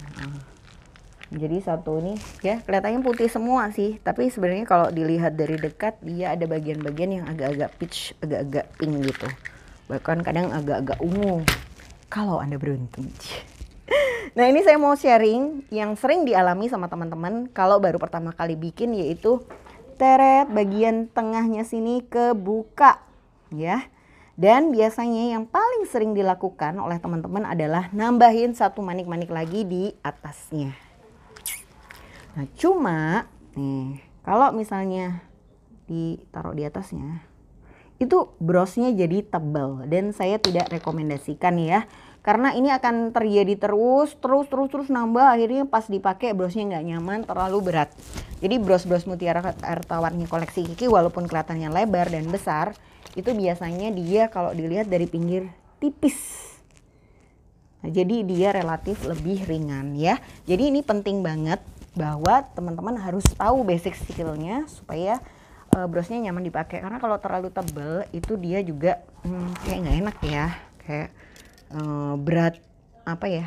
Jadi satu ini ya kelihatannya putih semua sih, tapi sebenarnya kalau dilihat dari dekat dia ada bagian-bagian yang agak-agak peach, agak-agak pink gitu. Bahkan kadang agak-agak ungu. Kalau Anda beruntung. Nah, ini saya mau sharing yang sering dialami sama teman-teman kalau baru pertama kali bikin, yaitu teret bagian tengahnya sini kebuka ya. Dan biasanya yang paling sering dilakukan oleh teman-teman adalah nambahin satu manik-manik lagi di atasnya. Nah, cuma nih kalau misalnya ditaruh di atasnya itu brosnya jadi tebal, dan saya tidak rekomendasikan ya, karena ini akan terjadi terus nambah, akhirnya pas dipakai brosnya nggak nyaman, terlalu berat. Jadi bros mutiara air tawarnya koleksi Kiki walaupun kelihatannya lebar dan besar, itu biasanya dia kalau dilihat dari pinggir tipis. Nah, jadi dia relatif lebih ringan ya. Jadi ini penting banget bahwa teman-teman harus tahu basic skillnya supaya brosnya nyaman dipakai, karena kalau terlalu tebal itu dia juga kayak nggak enak ya, kayak berat apa ya,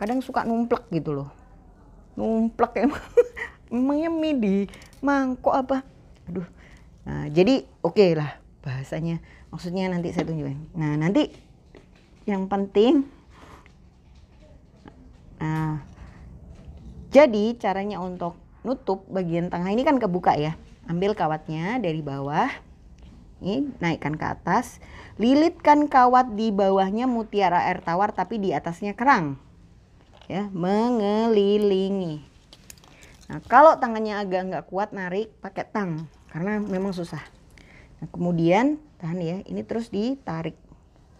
kadang suka numplek gitu loh, numplek emangnya mie di mangkok apa, aduh. Nah, jadi oke lah bahasanya, maksudnya nanti saya tunjukin. Nah, nanti yang penting jadi caranya untuk nutup bagian tengah ini kan kebuka ya. Ambil kawatnya dari bawah, ini naikkan ke atas, lilitkan kawat di bawahnya mutiara air tawar tapi di atasnya kerang, ya, mengelilingi. Nah, kalau tangannya agak nggak kuat narik, pakai tang, karena memang susah. Nah, kemudian tahan ya, ini terus ditarik,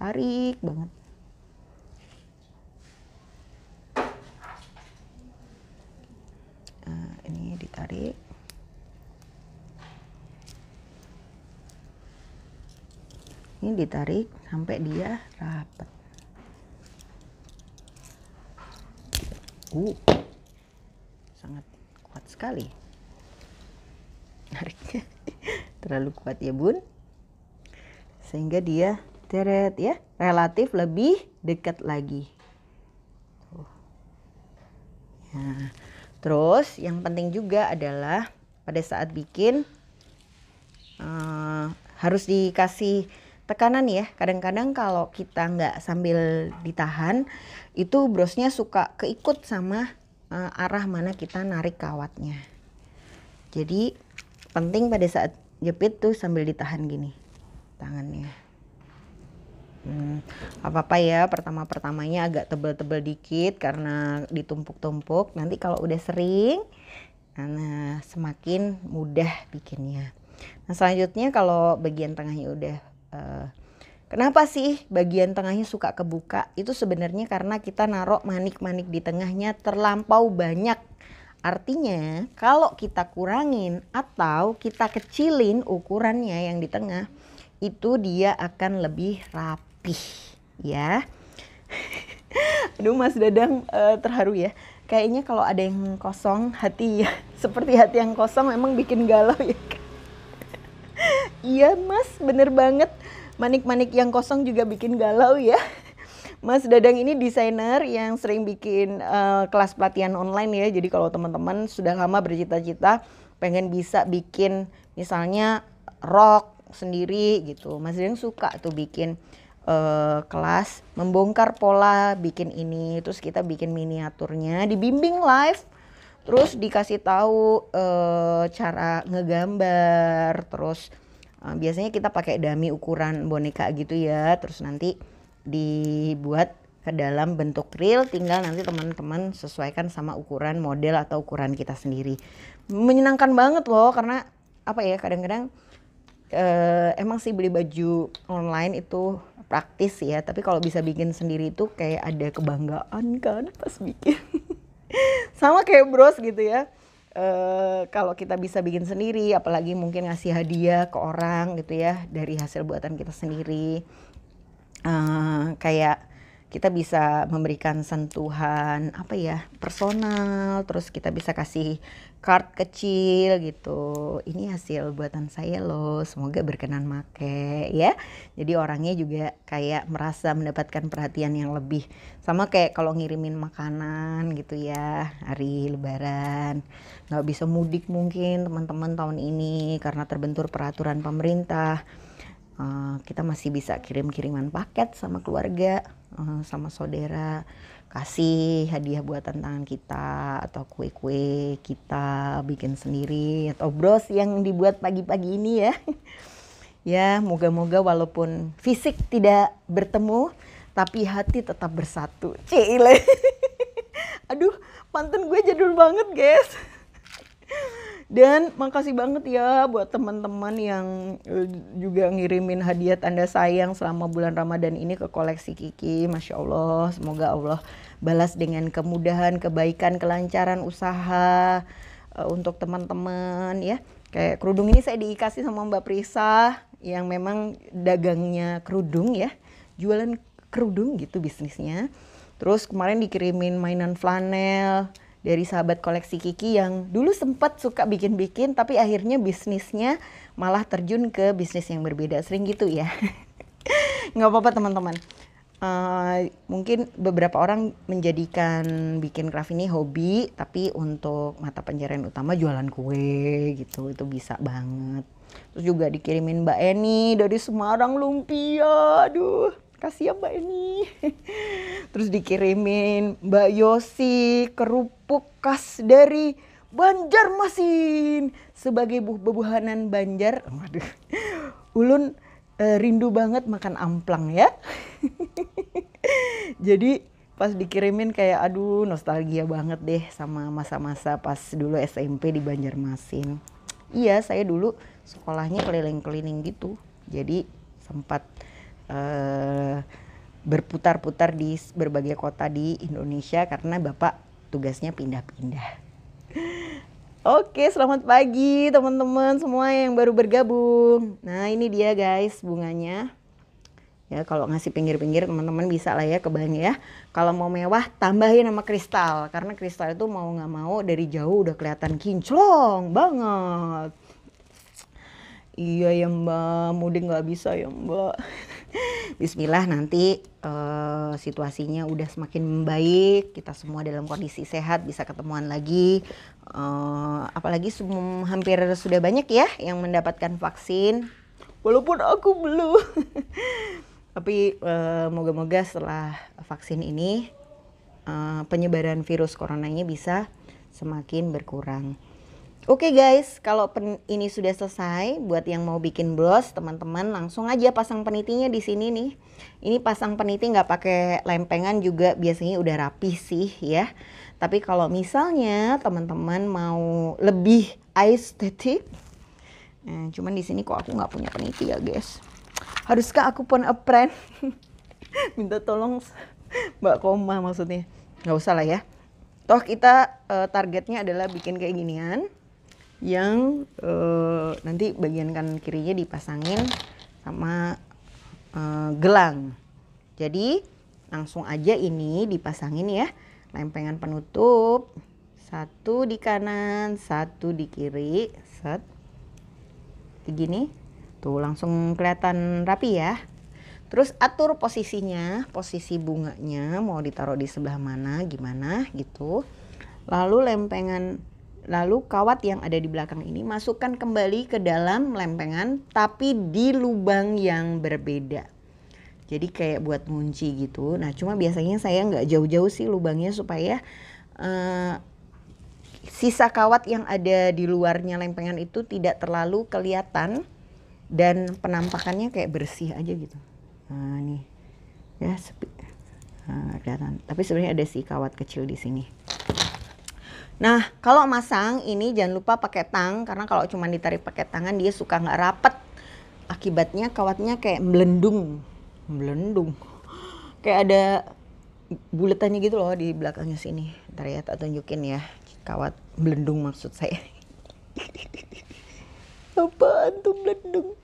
tarik banget. Nah, ini ditarik. Ini ditarik sampai dia rapat. Sangat kuat sekali. Nariknya terlalu kuat ya bun. Sehingga dia teret ya, relatif lebih dekat lagi. Nah, terus yang penting juga adalah pada saat bikin harus dikasih tekanan ya. Kadang-kadang kalau kita nggak sambil ditahan, itu brosnya suka keikut sama arah mana kita narik kawatnya. Jadi penting pada saat jepit tuh sambil ditahan gini tangannya. Apa-apa ya, pertama-pertamanya agak tebal-tebal dikit karena ditumpuk-tumpuk. Nanti kalau udah sering, nah semakin mudah bikinnya. Nah, selanjutnya kalau bagian tengahnya udah kenapa sih bagian tengahnya suka kebuka? Itu sebenarnya karena kita naruh manik-manik di tengahnya terlampau banyak. Artinya kalau kita kurangin atau kita kecilin ukurannya yang di tengah, itu dia akan lebih rapih ya. Aduh Mas Dadang terharu ya. Kayaknya kalau ada yang kosong hati ya, seperti hati yang kosong memang bikin galau ya. Iya Mas, bener banget. Manik-manik yang kosong juga bikin galau ya. Mas Dadang ini desainer yang sering bikin kelas pelatihan online ya. Jadi kalau teman-teman sudah lama bercita-cita pengen bisa bikin misalnya rok sendiri gitu, Mas Dadang suka tuh bikin kelas membongkar pola bikin ini. Terus kita bikin miniaturnya, dibimbing live. Terus dikasih tahu cara ngegambar, terus biasanya kita pakai dummy ukuran boneka gitu ya, terus nanti dibuat ke dalam bentuk real, tinggal nanti teman-teman sesuaikan sama ukuran model atau ukuran kita sendiri. Menyenangkan banget loh, karena apa ya, kadang-kadang emang sih beli baju online itu praktis ya, tapi kalau bisa bikin sendiri itu kayak ada kebanggaan kan pas bikin. Sama kayak bros gitu ya. Kalau kita bisa bikin sendiri, apalagi mungkin ngasih hadiah ke orang gitu ya dari hasil buatan kita sendiri, kayak kita bisa memberikan sentuhan apa ya, personal, terus kita bisa kasih card kecil gitu. Ini hasil buatan saya loh, semoga berkenan make ya. Jadi orangnya juga kayak merasa mendapatkan perhatian yang lebih. Sama kayak kalau ngirimin makanan gitu ya, hari Lebaran. Nggak bisa mudik mungkin teman-teman tahun ini karena terbentur peraturan pemerintah. Kita masih bisa kirim-kiriman paket sama keluarga, sama saudara, kasih hadiah buatan tangan kita atau kue-kue kita bikin sendiri atau bros yang dibuat pagi-pagi ini ya. Ya, moga-moga walaupun fisik tidak bertemu tapi hati tetap bersatu. Cile. Aduh, pantun gue jadul banget, guys. Dan makasih banget ya buat teman-teman yang juga ngirimin hadiah tanda sayang selama bulan Ramadan ini ke koleksi Kiki. Masya Allah, semoga Allah balas dengan kemudahan, kebaikan, kelancaran usaha untuk teman-teman ya. Kayak kerudung ini saya dikasih sama Mbak Prisa yang memang dagangnya kerudung ya. Jualan kerudung gitu bisnisnya. Terus kemarin dikirimin mainan flanel dari sahabat koleksi Kiki yang dulu sempat suka bikin-bikin tapi akhirnya bisnisnya malah terjun ke bisnis yang berbeda. Sering gitu ya. Nggak apa-apa teman-teman. Mungkin beberapa orang menjadikan bikin craft ini hobi, tapi untuk mata pencarian utama jualan kue gitu, itu bisa banget. Terus juga dikirimin Mbak Eni dari Semarang lumpia, aduh kasih ya Mbak Eni. Terus dikirimin Mbak Yosi kerupuk khas dari Banjarmasin sebagai buah-buahanan Banjar. Waduh, ulun rindu banget makan amplang ya. Jadi pas dikirimin kayak aduh nostalgia banget deh sama masa-masa pas dulu SMP di Banjarmasin. Iya, saya dulu sekolahnya keliling-keliling gitu. Jadi sempat berputar-putar di berbagai kota di Indonesia karena Bapak tugasnya pindah-pindah. Oke, selamat pagi teman-teman semua yang baru bergabung. Nah, ini dia guys bunganya. Ya, kalau ngasih pinggir-pinggir teman-teman bisa lah ya kebayang ya. Kalau mau mewah tambahin sama kristal. Karena kristal itu mau nggak mau dari jauh udah kelihatan kinclong banget. Iya ya Mbak, mudik nggak bisa ya Mbak. Bismillah nanti situasinya udah semakin membaik, kita semua dalam kondisi sehat bisa ketemuan lagi. Apalagi hampir sudah banyak ya yang mendapatkan vaksin, walaupun aku belum. Tapi moga-moga setelah vaksin ini penyebaran virus coronanya bisa semakin berkurang. Oke guys, kalau ini sudah selesai, buat yang mau bikin bros, teman-teman langsung aja pasang penitinya di sini nih. Ini pasang peniti nggak pakai lempengan juga biasanya udah rapi sih ya. Tapi kalau misalnya teman-teman mau lebih estetik, cuman di sini kok aku nggak punya peniti ya guys. Haruskah aku pun apren? Minta tolong Mbak Koma maksudnya. Nggak usah lah ya. Toh kita targetnya adalah bikin kayak ginian. Yang nanti bagian kanan kirinya dipasangin sama gelang. Jadi langsung aja ini dipasangin ya, lempengan penutup, satu di kanan, satu di kiri, set, begini, tuh langsung kelihatan rapi ya. Terus atur posisinya, posisi bunganya mau ditaruh di sebelah mana, gimana gitu. Lalu kawat yang ada di belakang ini masukkan kembali ke dalam lempengan tapi di lubang yang berbeda. Jadi kayak buat ngunci gitu. Nah cuma biasanya saya nggak jauh-jauh sih lubangnya supaya sisa kawat yang ada di luarnya lempengan itu tidak terlalu kelihatan dan penampakannya kayak bersih aja gitu. Nah nih ya sepi. Nah, kelihatan. Tapi sebenarnya ada sih kawat kecil di sini. Nah, kalau masang ini jangan lupa pakai tang karena kalau cuma ditarik pakai tangan dia suka nggak rapet. Akibatnya kawatnya kayak melendung. Kayak ada buletannya gitu loh di belakangnya sini. Ntar ya tak tunjukin ya. Kawat melendung maksud saya. Apaan tuh melendung?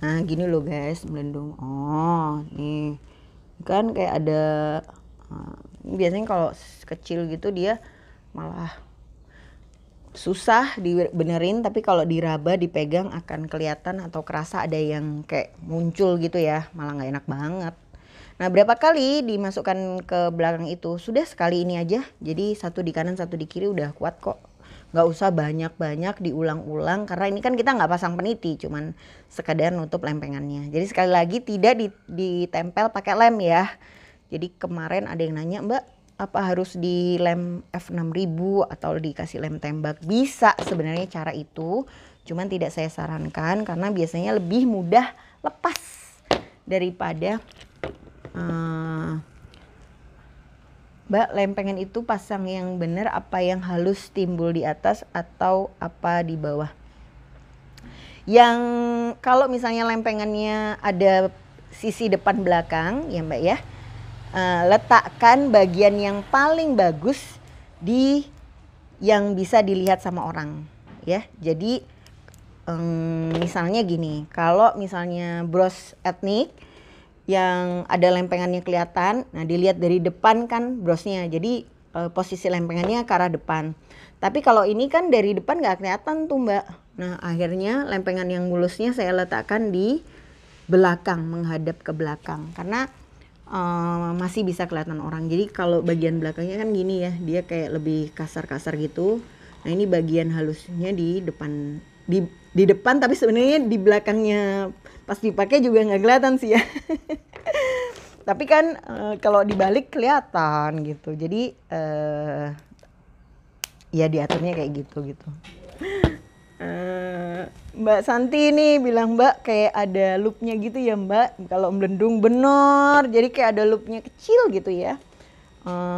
Nah gini loh guys, melendung. Oh nih kan kayak ada, biasanya kalau kecil gitu dia malah susah dibenerin, tapi kalau diraba dipegang akan kelihatan atau kerasa ada yang kayak muncul gitu ya, malah nggak enak banget. Nah berapa kali dimasukkan ke belakang itu? Sudah sekali ini aja, jadi satu di kanan satu di kiri udah kuat kok. Nggak usah banyak-banyak diulang-ulang, karena ini kan kita nggak pasang peniti, cuman sekadar nutup lempengannya. Jadi sekali lagi tidak ditempel pakai lem ya. Jadi kemarin ada yang nanya, Mbak apa harus di lem F6000 atau dikasih lem tembak? Bisa sebenarnya cara itu, cuman tidak saya sarankan karena biasanya lebih mudah lepas daripada Mbak, lempengan itu pasang yang benar apa yang halus timbul di atas atau apa di bawah? Yang kalau misalnya lempengannya ada sisi depan belakang ya Mbak ya, letakkan bagian yang paling bagus di yang bisa dilihat sama orang ya. Jadi misalnya gini, kalau misalnya bros etnik yang ada lempengannya kelihatan, nah dilihat dari depan kan brosnya, jadi posisi lempengannya ke arah depan. Tapi kalau ini kan dari depan nggak kelihatan tuh Mbak. Nah akhirnya lempengan yang mulusnya saya letakkan di belakang, menghadap ke belakang, karena masih bisa kelihatan orang. Jadi kalau bagian belakangnya kan gini ya, dia kayak lebih kasar-kasar gitu. Nah ini bagian halusnya di depan, di depan, tapi sebenarnya di belakangnya pas dipakai juga nggak kelihatan sih ya. Tapi kan kalau dibalik kelihatan gitu. Jadi ya diaturnya kayak gitu. Mbak Santi nih bilang Mbak kayak ada loopnya gitu ya Mbak. Kalau melendung bener, jadi kayak ada loopnya kecil gitu ya.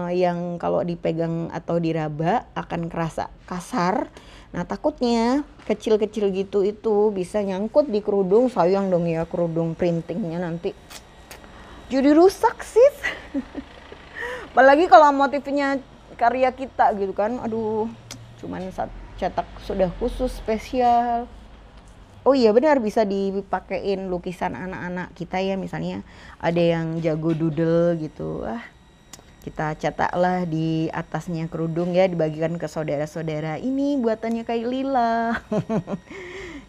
Yang kalau dipegang atau diraba akan kerasa kasar. Nah takutnya kecil-kecil gitu itu bisa nyangkut di kerudung, sayang dong ya kerudung printingnya nanti jadi rusak sis. Apalagi kalau motifnya karya kita gitu kan, aduh cuman cetak sudah khusus spesial. Oh iya benar, bisa dipakein lukisan anak-anak kita ya, misalnya ada yang jago doodle gitu, kita cetaklah di atasnya kerudung ya, dibagikan ke saudara-saudara. Ini buatannya kayak Lila.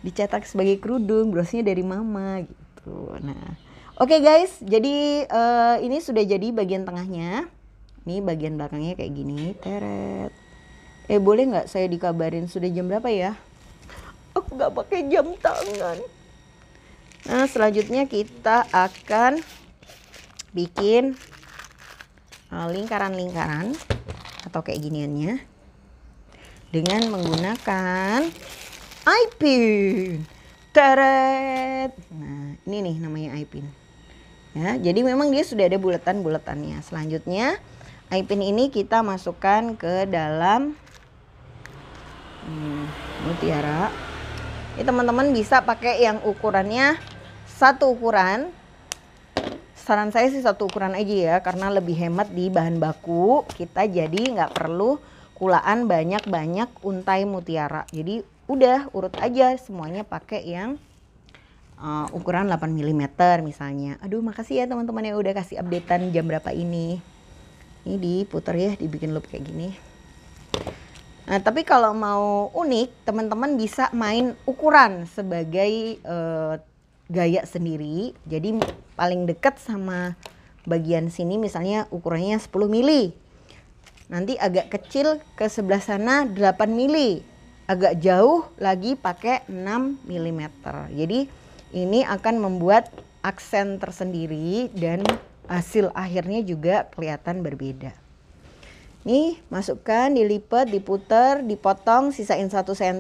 Dicetak sebagai kerudung, brosnya dari mama gitu. Nah, oke guys, jadi ini sudah jadi bagian tengahnya. Ini bagian belakangnya kayak gini, teret. Boleh nggak saya dikabarin sudah jam berapa ya? Aku nggak pakai jam tangan. Nah, selanjutnya kita akan bikin lingkaran-lingkaran atau kayak giniannya dengan menggunakan eye pin. Teret. Nah, ini nih namanya eye pin. Ya, jadi memang dia sudah ada bulatan-bulatannya. Selanjutnya eye pin ini kita masukkan ke dalam mutiara. Ini teman-teman bisa pakai yang ukurannya satu ukuran. Saran saya sih satu ukuran aja ya, karena lebih hemat di bahan baku. Kita jadi nggak perlu kulaan banyak-banyak untai mutiara. Jadi udah urut aja semuanya pakai yang ukuran 8 mm misalnya. Aduh makasih ya teman-teman yang udah kasih updatean jam berapa ini. Ini diputar ya, dibikin loop kayak gini. Nah tapi kalau mau unik, teman-teman bisa main ukuran sebagai gaya sendiri. Jadi paling dekat sama bagian sini misalnya ukurannya 10 mili. Nanti agak kecil ke sebelah sana 8 mili. Agak jauh lagi pakai 6 mm. Jadi ini akan membuat aksen tersendiri dan hasil akhirnya juga kelihatan berbeda. Nih masukkan, dilipat, diputar, dipotong, sisain 1 cm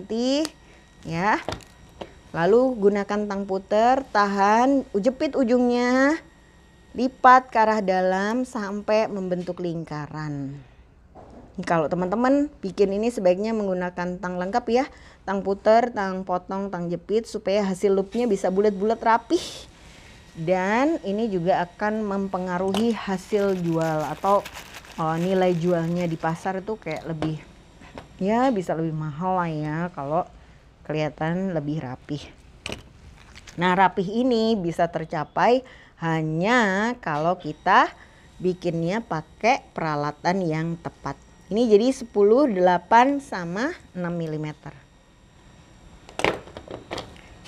ya. Lalu gunakan tang puter, tahan, jepit ujungnya, lipat ke arah dalam sampai membentuk lingkaran. Kalau teman-teman bikin ini sebaiknya menggunakan tang lengkap ya, tang puter, tang potong, tang jepit supaya hasil loopnya bisa bulat-bulat rapih. Dan ini juga akan mempengaruhi hasil jual atau nilai jualnya di pasar itu kayak lebih, ya bisa lebih mahal lah ya kalau kelihatan lebih rapih. Nah, rapih ini bisa tercapai hanya kalau kita bikinnya pakai peralatan yang tepat. Ini jadi 10, 8 sama 6 mm.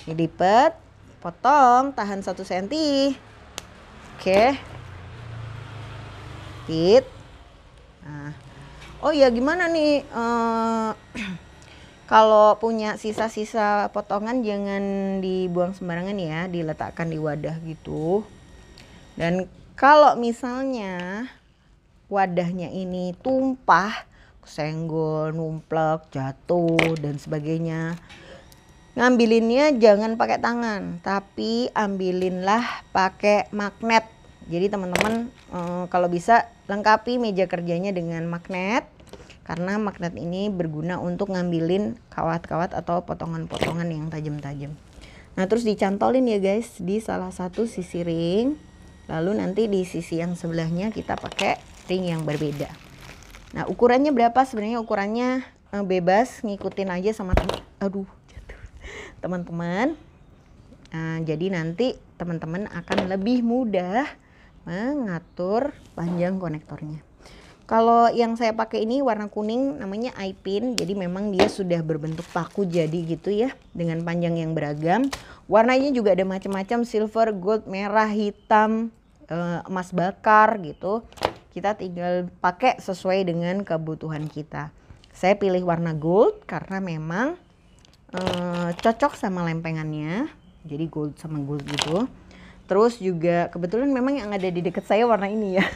Ini lipat, potong, tahan 1 cm. Oke. Fit. Nah. Oh ya, gimana nih? Kalau punya sisa-sisa potongan jangan dibuang sembarangan ya, diletakkan di wadah gitu. Dan kalau misalnya wadahnya ini tumpah, kesenggol, numplek, jatuh dan sebagainya, ngambilinnya jangan pakai tangan, tapi ambilinlah pakai magnet. Jadi teman-teman kalau bisa lengkapi meja kerjanya dengan magnet. Karena magnet ini berguna untuk ngambilin kawat-kawat atau potongan-potongan yang tajam-tajam. Nah, terus dicantolin ya guys di salah satu sisi ring. Lalu nanti di sisi yang sebelahnya kita pakai ring yang berbeda. Nah, ukurannya berapa? Sebenarnya ukurannya bebas, ngikutin aja sama teman-teman. Nah, jadi nanti teman-teman akan lebih mudah mengatur panjang konektornya. Kalau yang saya pakai ini warna kuning, namanya eye-pin. Jadi memang dia sudah berbentuk paku jadi gitu ya, dengan panjang yang beragam. Warnanya juga ada macam-macam, silver, gold, merah, hitam, emas bakar gitu. Kita tinggal pakai sesuai dengan kebutuhan kita. Saya pilih warna gold karena memang cocok sama lempengannya. Jadi gold sama gold gitu. Terus juga kebetulan memang yang ada di dekat saya warna ini ya.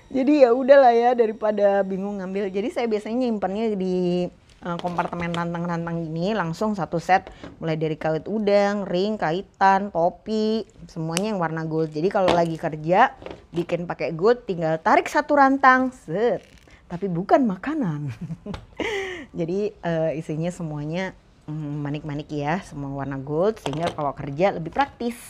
Jadi ya udahlah ya, daripada bingung ngambil. Jadi saya biasanya nyimpannya di kompartemen rantang-rantang gini, langsung satu set, mulai dari kawat udang, ring, kaitan, topi, semuanya yang warna gold. Jadi kalau lagi kerja bikin pakai gold, tinggal tarik satu rantang, set. Tapi bukan makanan. Jadi isinya semuanya manik-manik ya, semua warna gold, sehingga kalau kerja lebih praktis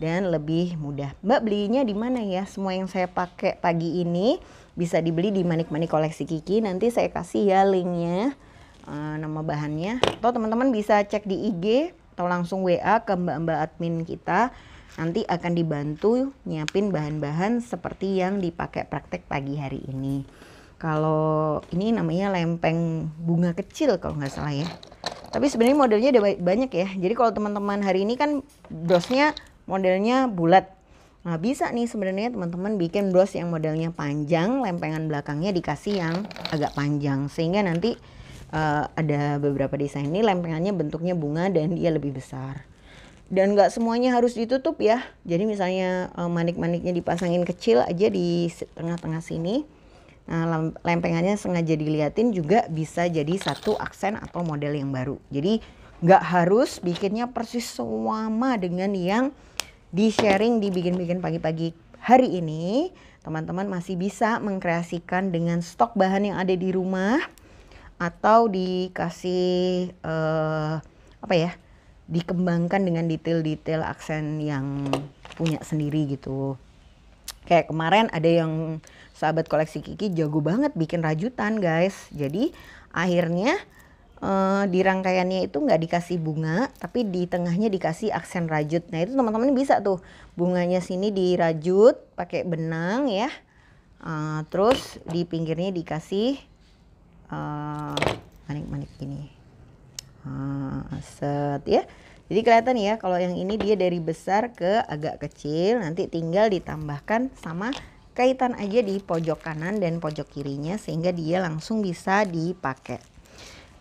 dan lebih mudah. Mbak, belinya di mana ya? Semua yang saya pakai pagi ini bisa dibeli di Manik-Manik Koleksi Kiki. Nanti saya kasih ya linknya, nama bahannya. Atau teman-teman bisa cek di IG atau langsung WA ke mbak-mbak admin kita. Nanti akan dibantu nyiapin bahan-bahan seperti yang dipakai praktek pagi hari ini. Kalau ini namanya lempeng bunga kecil kalau nggak salah ya. Tapi sebenarnya modelnya ada banyak ya. Jadi kalau teman-teman hari ini kan brosnya modelnya bulat. Nah, bisa nih sebenarnya teman-teman bikin bros yang modelnya panjang, lempengan belakangnya dikasih yang agak panjang, sehingga nanti ada beberapa desain ini lempengannya bentuknya bunga dan dia lebih besar. Dan nggak semuanya harus ditutup ya. Jadi misalnya manik-maniknya dipasangin kecil aja di tengah-tengah sini. Nah, lempengannya sengaja diliatin juga bisa jadi satu aksen atau model yang baru. Jadi nggak harus bikinnya persis sama dengan yang di sharing, dibikin-bikin pagi-pagi hari ini. Teman-teman masih bisa mengkreasikan dengan stok bahan yang ada di rumah, atau dikasih dikembangkan dengan detail-detail aksen yang punya sendiri gitu. Kayak kemarin ada yang sahabat koleksi Kiki jago banget bikin rajutan guys. Jadi akhirnya di rangkaiannya itu nggak dikasih bunga, tapi di tengahnya dikasih aksen rajut. Nah itu teman-teman bisa tuh bunganya sini dirajut pakai benang ya, terus di pinggirnya dikasih manik-manik gini, set ya. Jadi kelihatan ya kalau yang ini dia dari besar ke agak kecil, nanti tinggal ditambahkan sama kaitan aja di pojok kanan dan pojok kirinya sehingga dia langsung bisa dipakai.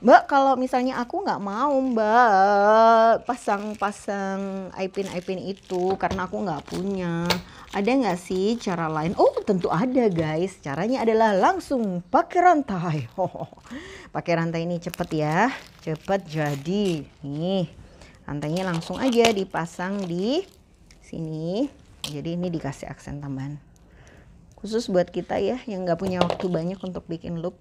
Mbak, kalau misalnya aku nggak mau Mbak pasang-pasang eye-pin itu karena aku nggak punya, ada nggak sih cara lain? Oh tentu ada guys, caranya adalah langsung pakai rantai. Pakai rantai ini cepet ya, cepet jadi. Nih rantainya langsung aja dipasang di sini, jadi ini dikasih aksen tambahan khusus buat kita ya yang nggak punya waktu banyak untuk bikin loop.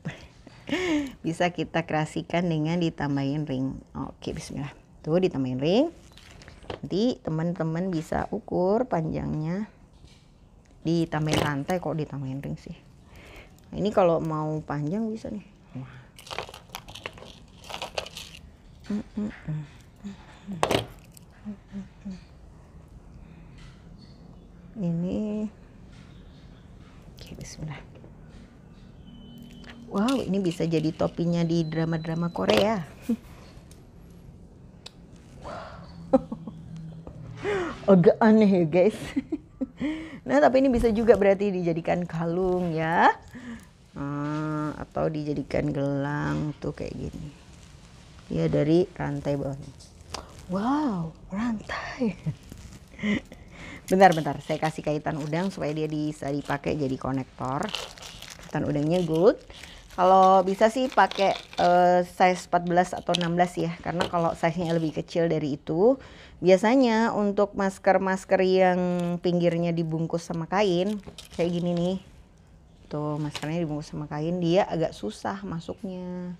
Bisa kita kreasikan dengan ditambahin ring. Oke, bismillah. Tuh ditambahin ring. Nanti teman-teman bisa ukur panjangnya. Ditambahin rantai, kok ditambahin ring sih. Nah, ini kalau mau panjang bisa nih. Ini. Oke, bismillah. Wow, ini bisa jadi topinya di drama-drama Korea. Agak aneh ya guys. Nah, tapi ini bisa juga berarti dijadikan kalung ya. Atau dijadikan gelang tuh kayak gini. Ya, dari rantai bawahnya. Wow, rantai. Bentar, saya kasih kaitan udang supaya dia bisa dipakai jadi konektor. Kaitan udangnya good. Kalau bisa sih pakai size 14 atau 16 ya, karena kalau size-nya lebih kecil dari itu, biasanya untuk masker-masker yang pinggirnya dibungkus sama kain, kayak gini nih. Tuh, maskernya dibungkus sama kain, dia agak susah masuknya.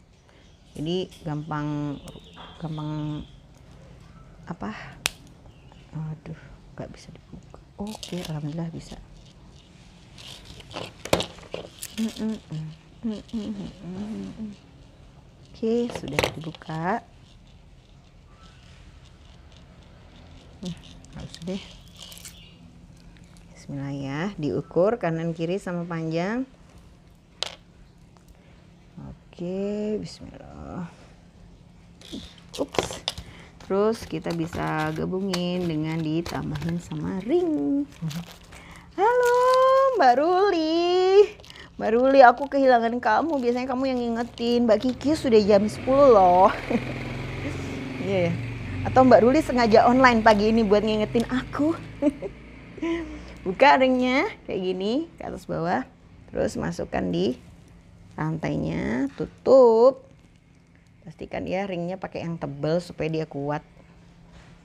Jadi gampang apa? Aduh, nggak bisa dibuka. Oke, alhamdulillah bisa. Oke, sudah dibuka. Harus deh. Bismillah ya, diukur kanan kiri sama panjang. Oke, bismillah. Ups. Terus kita bisa gabungin dengan ditambahin sama ring. Halo Mbak Ruli. Mbak Ruli, aku kehilangan kamu. Biasanya kamu yang ngingetin. Mbak Kiki sudah jam 10 loh. Iya yeah. Atau Mbak Ruli sengaja online pagi ini buat ngingetin aku. Buka ringnya kayak gini, ke atas bawah. Terus masukkan di rantainya, tutup. Pastikan ya ringnya pakai yang tebal supaya dia kuat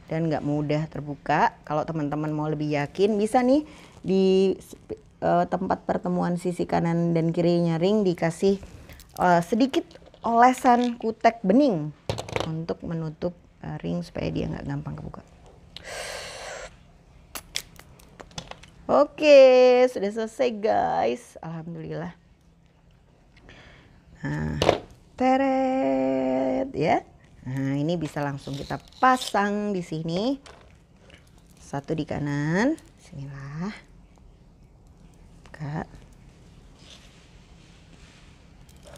dan nggak mudah terbuka. Kalau teman-teman mau lebih yakin, bisa nih di tempat pertemuan sisi kanan dan kirinya ring dikasih sedikit olesan kutek bening untuk menutup ring supaya dia nggak gampang kebuka. Oke, sudah selesai guys, alhamdulillah. Nah, teret ya. Nah, ini bisa langsung kita pasang di sini. Satu di kanan, bismillah. Buka.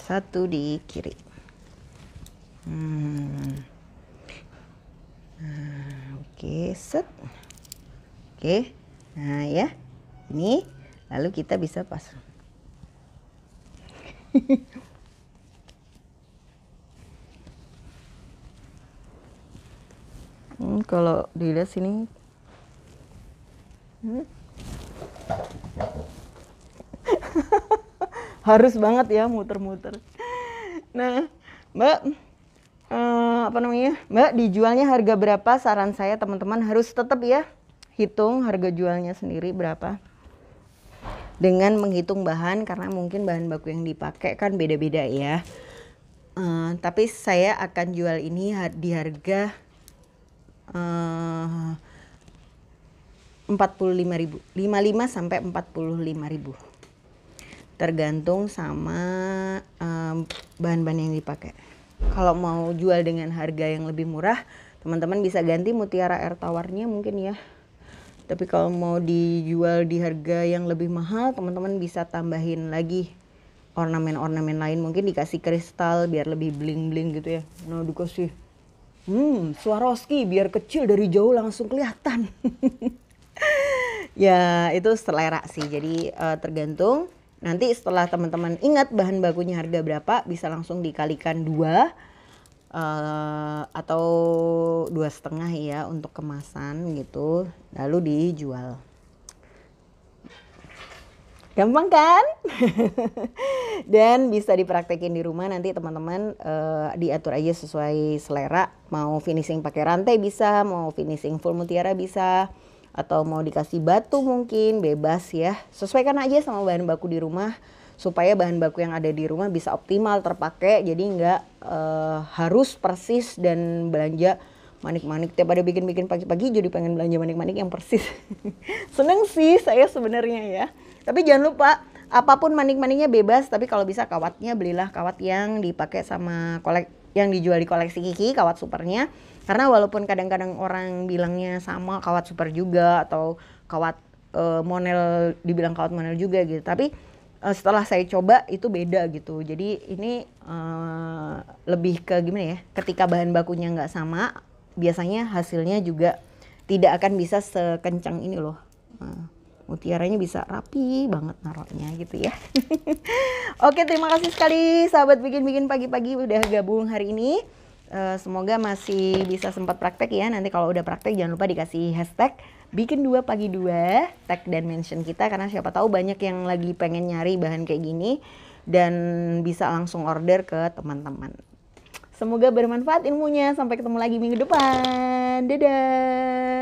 Satu di kiri. Oke, set. Oke. Nah, ya. Ini lalu kita bisa pasang. Kalau dilihat sini harus banget ya muter-muter. Nah, Mbak, apa namanya? Mbak, dijualnya harga berapa? Saran saya teman-teman harus tetap ya hitung harga jualnya sendiri berapa. Dengan menghitung bahan, karena mungkin bahan baku yang dipakai kan beda-beda ya. Tapi saya akan jual ini di harga 45.000, 55 sampai 45.000. Tergantung sama bahan-bahan yang dipakai. Kalau mau jual dengan harga yang lebih murah, teman-teman bisa ganti mutiara air tawarnya mungkin ya. Tapi kalau mau dijual di harga yang lebih mahal, teman-teman bisa tambahin lagi ornamen-ornamen lain. Mungkin dikasih kristal biar lebih bling-bling gitu ya. Nah, dikasih Swarovski biar kecil dari jauh langsung kelihatan. Ya, itu selera sih. Jadi tergantung. Nanti setelah teman-teman ingat bahan bakunya harga berapa, bisa langsung dikalikan 2 atau 2,5 ya untuk kemasan gitu, lalu dijual. Gampang kan? Dan bisa dipraktekin di rumah. Nanti teman-teman diatur aja sesuai selera. Mau finishing pakai rantai bisa, mau finishing full mutiara bisa, atau mau dikasih batu mungkin bebas ya. Sesuaikan aja sama bahan baku di rumah supaya bahan baku yang ada di rumah bisa optimal terpakai. Jadi nggak harus persis dan belanja manik-manik. Tiap ada bikin-bikin pagi-pagi jadi pengen belanja manik-manik yang persis. Seneng sih saya sebenarnya ya. Tapi jangan lupa apapun manik-maniknya bebas. Tapi kalau bisa kawatnya belilah kawat yang dipakai sama yang dijual di koleksi Kiki, kawat supernya. Karena walaupun kadang-kadang orang bilangnya sama kawat super juga atau kawat monel dibilang kawat monel juga gitu, tapi setelah saya coba itu beda gitu. Jadi ini lebih ke gimana ya, ketika bahan bakunya nggak sama biasanya hasilnya juga tidak akan bisa sekencang ini loh. Mutiaranya bisa rapi banget naruhnya gitu ya. Oke, terima kasih sekali sahabat bikin-bikin pagi-pagi udah gabung hari ini. Semoga masih bisa sempat praktek ya. Nanti kalau udah praktek jangan lupa dikasih hashtag bikin 2 pagi 2, tag dan mention kita, karena siapa tahu banyak yang lagi pengen nyari bahan kayak gini dan bisa langsung order ke teman-teman. Semoga bermanfaat ilmunya. Sampai ketemu lagi minggu depan. Dadah.